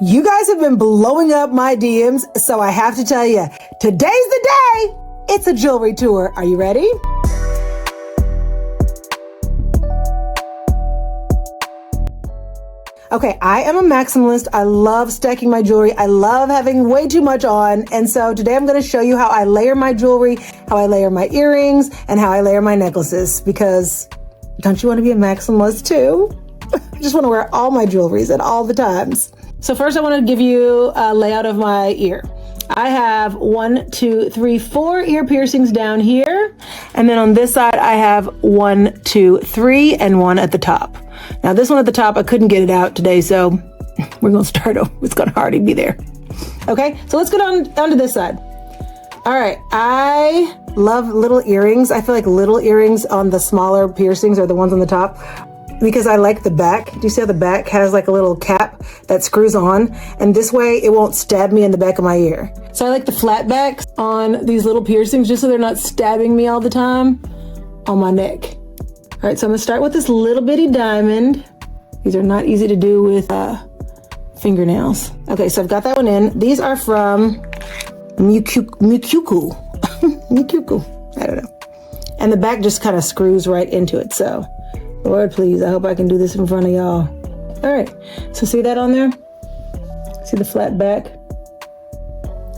You guys have been blowing up my DMs, so I have to tell you, today's the day. It's a jewelry tour. Are you ready? Okay, I am a maximalist. I love stacking my jewelry. I love having way too much on. And so today I'm going to show you how I layer my jewelry, how I layer my earrings, and how I layer my necklaces. Because don't you want to be a maximalist too? I just want to wear all my jewelries at all the times. So first I want to give you a layout of my ear. I have 1, 2, 3, 4 ear piercings down here. And then on this side, I have 1, 2, 3, and 1 at the top. Now this one at the top, I couldn't get it out today, so we're going to start over. It's going to already be there. Okay, so let's go down to this side. All right, I love little earrings. I feel like little earrings on the smaller piercings are the ones on the top, because I like the back. Do you see how the back has like a little cap that screws on? And this way it won't stab me in the back of my ear. So I like the flat backs on these little piercings just so they're not stabbing me all the time on my neck. All right, so I'm gonna start with this little bitty diamond. These are not easy to do with fingernails. Okay, so I've got that one in. These are from NAUTIQUE. NAUTIQUE, I don't know. And the back just kind of screws right into it, so Lord, please, I hope I can do this in front of y'all. All right, so see that on there? See the flat back?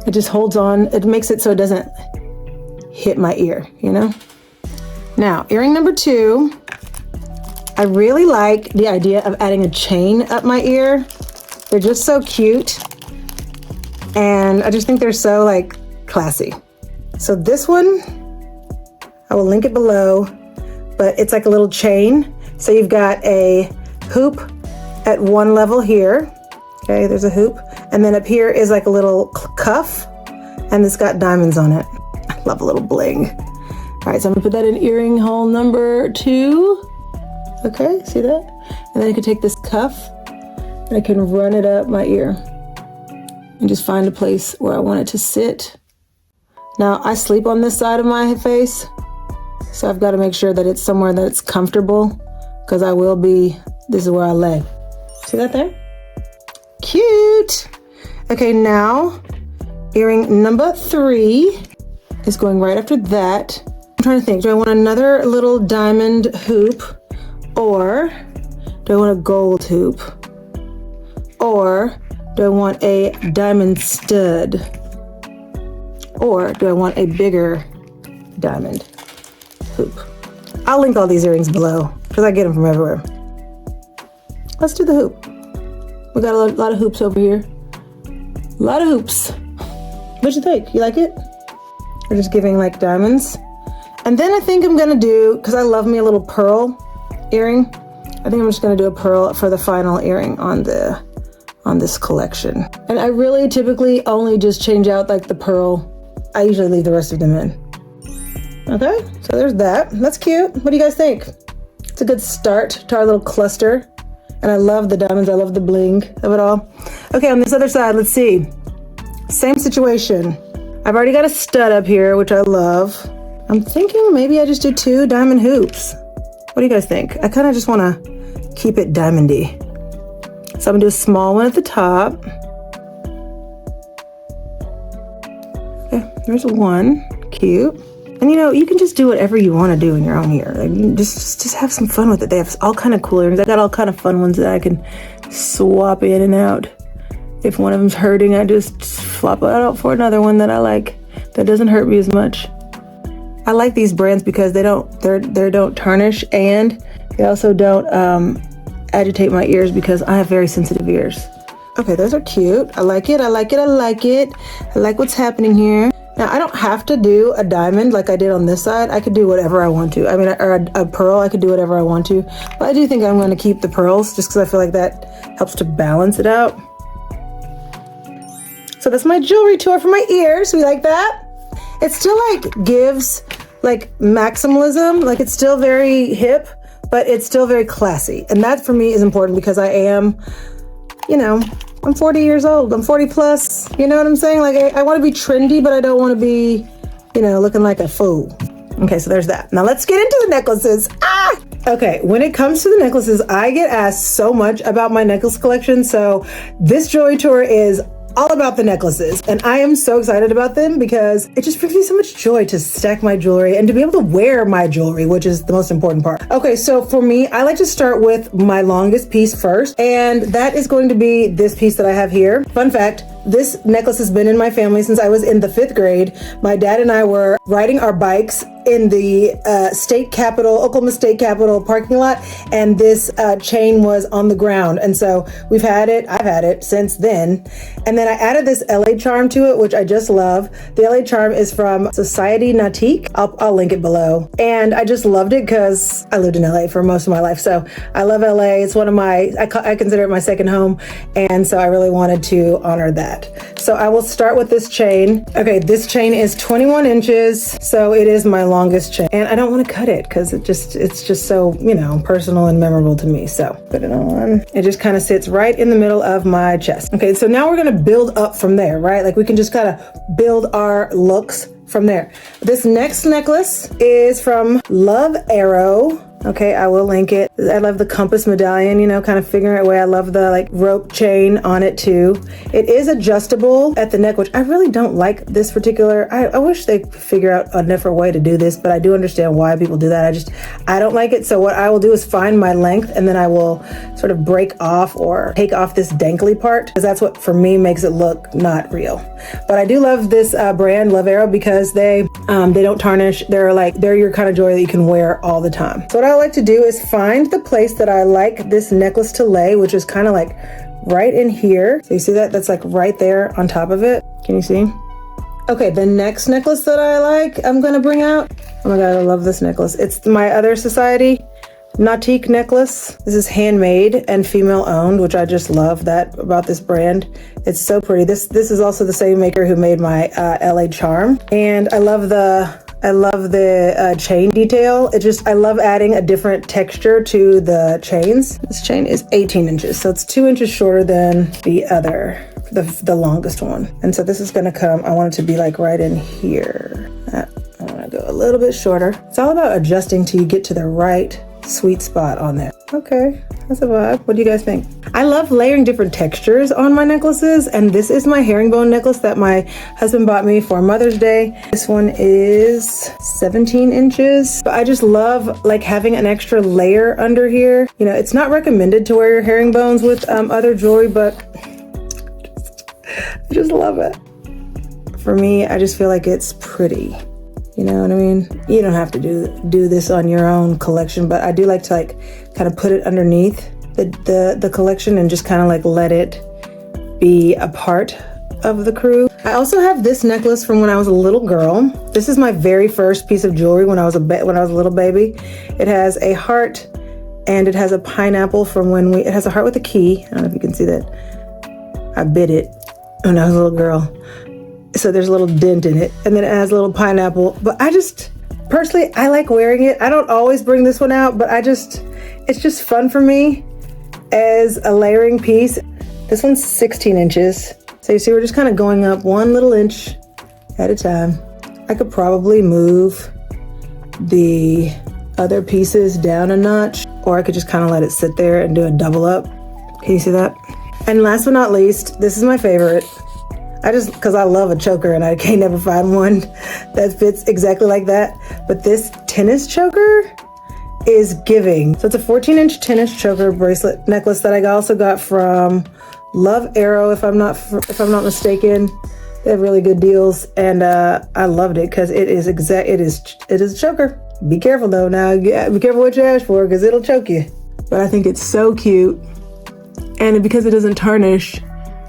It just holds on. It makes it so it doesn't hit my ear, you know? Now, earring number 2, I really like the idea of adding a chain up my ear. They're just so cute. And I just think they're so like classy. So this one, I will link it below, but it's like a little chain. So you've got a hoop at one level here. Okay, there's a hoop. And then up here is like a little cuff, and it's got diamonds on it. I love a little bling. All right, so I'm gonna put that in earring hole number 2. Okay, see that? And then I can take this cuff and I can run it up my ear and just find a place where I want it to sit. Now, I sleep on this side of my face, so I've got to make sure that it's somewhere that's comfortable, because I will be, this is where I lay. See that there? Cute. Okay, now earring number 3 is going right after that. I'm trying to think, do I want another little diamond hoop, or do I want a gold hoop, or do I want a diamond stud, or do I want a bigger diamond hoop? I'll link all these earrings below because I get them from everywhere. Let's do the hoop. We got a lot of hoops over here. A lot of hoops. What'd you think? You like it? We're just giving like diamonds. And then I think I'm gonna do, because I love me a little pearl earring, I think I'm just gonna do a pearl for the final earring on this collection. And I really typically only just change out like the pearl. I usually leave the rest of them in. Okay, so there's that. That's cute. What do you guys think? It's a good start to our little cluster. And I love the diamonds. I love the bling of it all. Okay, on this other side, let's see. Same situation. I've already got a stud up here, which I love. I'm thinking maybe I just do 2 diamond hoops. What do you guys think? I kind of just want to keep it diamondy. So I'm gonna do a small one at the top. Okay, there's one. Cute. And you know, you can just do whatever you want to do in your own ear. Like, you just have some fun with it. They have all kind of cool earrings. I got all kind of fun ones that I can swap in and out. If one of them's hurting, I just swap it out for another one that I like, that doesn't hurt me as much. I like these brands because they don't tarnish, and they also don't agitate my ears because I have very sensitive ears. Okay, those are cute. I like it. I like it. I like it. I like what's happening here. Now, I don't have to do a diamond like I did on this side. I could do whatever I want to. I mean, or a pearl, I could do whatever I want to. But I do think I'm going to keep the pearls just because I feel like that helps to balance it out. So that's my jewelry tour for my ears. We like that? It still like gives like maximalism. Like it's still very hip, but it's still very classy. And that for me is important because I am, you know, I'm 40 years old. I'm 40 plus. You know what I'm saying? Like I want to be trendy, but I don't want to be, you know, looking like a fool. Okay, so there's that. Now let's get into the necklaces. Okay, when it comes to the necklaces, I get asked so much about my necklace collection. So this jewelry tour is all about the necklaces, and I am so excited about them because it just brings me so much joy to stack my jewelry and to be able to wear my jewelry, which is the most important part. Okay, so for me, I like to start with my longest piece first, and that is going to be this piece that I have here. Fun fact, this necklace has been in my family since I was in the 5th grade. My dad and I were riding our bikes in the Oklahoma State Capitol parking lot, and this chain was on the ground. And so I've had it since then. And then I added this LA charm to it, which I just love. The LA charm is from Society NAUTIQUE. I'll link it below. And I just loved it because I lived in LA for most of my life. So I love LA. It's one of I consider it my second home. And so I really wanted to honor that. So I will start with this chain. Okay, this chain is 21 inches. So it is my longest chain. And I don't want to cut it because it's just so, personal and memorable to me. So put it on. It just kind of sits right in the middle of my chest. Okay, so now we're going to build up from there, right? Like we can just kind of build our looks from there. This next necklace is from Love Arrow. Okay, I will link it. I love the compass medallion, kind of figuring out a way. I love the rope chain on it too. It is adjustable at the neck, which I really don't like this particular. I wish they figure out a different way to do this, but I do understand why people do that. I don't like it. So what I will do is find my length, and then I will sort of break off or take off this dangly part, because that's what for me makes it look not real. But I do love this brand, Love Arrow, because they don't tarnish. They're your kind of jewelry that you can wear all the time. So what I like to do is find the place that I like this necklace to lay, which is kind of like right in here. So you see that? That's like right there on top of it. Can you see? Okay, the next necklace that I like, I'm gonna bring out. Oh my God, I love this necklace. It's my other Society NAUTIQUE necklace. This is handmade and female owned, which I just love that about this brand. It's so pretty. This is also the same maker who made my LA charm. And I love the chain detail. I love adding a different texture to the chains. This chain is 18 inches, so it's 2 inches shorter than the other, the longest one. And so this is gonna come, I want it to be like right in here. I wanna go a little bit shorter. It's all about adjusting till you get to the right sweet spot on there. Okay, that's a vibe. What do you guys think? I love layering different textures on my necklaces, and this is my herringbone necklace that my husband bought me for Mother's Day. This one is 17 inches, but I just love having an extra layer under here. It's not recommended to wear your herringbones with other jewelry, but I just love it. For me, I just feel like it's pretty. You know what I mean? You don't have to do this on your own collection, but I do like to kind of put it underneath the collection and just kind of let it be a part of the crew. I also have this necklace from when I was a little girl. This is my very first piece of jewelry when I was a little baby. It has a heart and it has a pineapple from it has a heart with a key. I don't know if you can see that. I bit it when I was a little girl. So there's a little dent in it, and then it has a little pineapple. But personally, I like wearing it. I don't always bring this one out, but it's just fun for me as a layering piece. This one's 16 inches. So you see, we're just kind of going up 1 little inch at a time. I could probably move the other pieces down a notch, or I could just kind of let it sit there and do a double up. Can you see that? And last but not least, this is my favorite. Because I love a choker and I can't never find one that fits exactly like that. But this tennis choker is giving. So it's a 14-inch tennis choker bracelet necklace that I also got from Love Arrow, if I'm not mistaken. They have really good deals, and I loved it because it is a choker. Be careful though. Now be careful what you ask for, because it'll choke you. But I think it's so cute, and because it doesn't tarnish,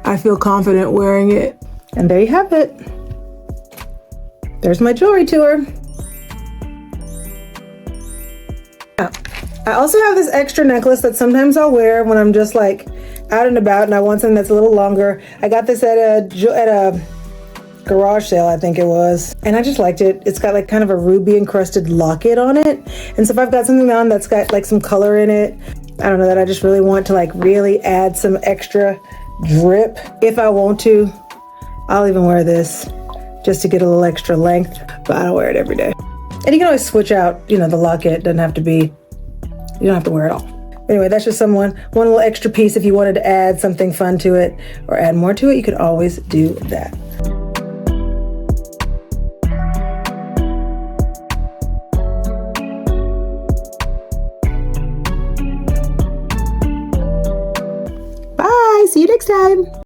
I feel confident wearing it. And there you have it. There's my jewelry tour. Now, I also have this extra necklace that sometimes I'll wear when I'm just out and about and I want something that's a little longer. I got this at a garage sale, I think it was. And I just liked it. It's got kind of a ruby encrusted locket on it. And so if I've got something on that's got some color in it, I don't know, that I just really want to really add some extra drip. If I want to, I'll even wear this just to get a little extra length, but I don't wear it every day. And you can always switch out, the locket. Doesn't have to be You don't have to wear it all. Anyway, that's just one little extra piece. If you wanted to add something fun to it or add more to it, you could always do that. Bye. See you next time.